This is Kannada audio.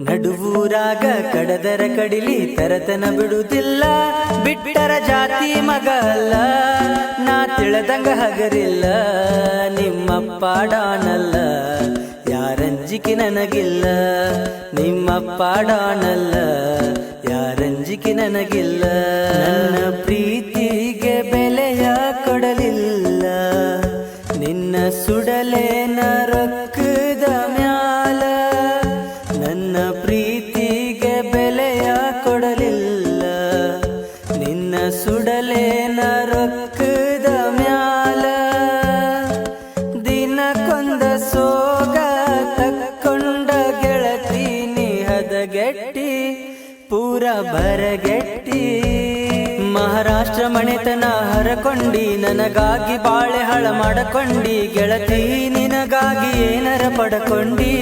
ನಡುವೂರಾಗ ಕಡದರ ಕಡಿಲಿ ತರತನ ಬಿಡುವುದಿಲ್ಲ, ಬಿಟ್ಟರ ಜಾತಿ ಮಗ ಅಲ್ಲ, ನಾ ತಿಳದಂಗ ಹಗರಿಲ್ಲ, ನಿಮ್ಮಪ್ಪ ಡಾನಲ್ಲ, ಯಾರಂಜಿಕೆ ನನಗಿಲ್ಲ, ನಿಮ್ಮಪ್ಪ ಡಾನಲ್ಲ, ಯಾರಂಜಿಕೆ ನನಗಿಲ್ಲ. ನನ್ನ ಪ್ರೀತಿಗೆ ಬೆಲೆಯ ಕೊಡಲಿಲ್ಲ, ನಿನ್ನ ಸುಡಲೇನ ರೊಕ್ಕದ ಮ್ಯಾಲ, ನನ್ನ ಪ್ರೀತಿಗೆ ಬೆಲೆಯ ಕೊಡಲಿಲ್ಲ, ನಿನ್ನ ಸುಡಲೇನ ರೊಕ್ಕದ ಮ್ಯಾಲ. ದಿನಕ್ಕೊಂದ ಸೋಗ ತಕ್ಕೊಂಡ ಗೆಳತೀನಿ ಹದಗೆಟ್ಟಿ ಪೂರ ಬರಗೆಟ್ಟಿ. ಮಹಾರಾಷ್ಟ್ರ ಮನೆತನ ಹರಕೊಂಡಿ, ನನಗಾಗಿ ಬಾಳೆ ಹಳ ಮಾಡಕೊಂಡಿ, ಗೆಳತಿ ನಿನಗಾಗಿ ಏನರ ಪಡಕೊಂಡಿ.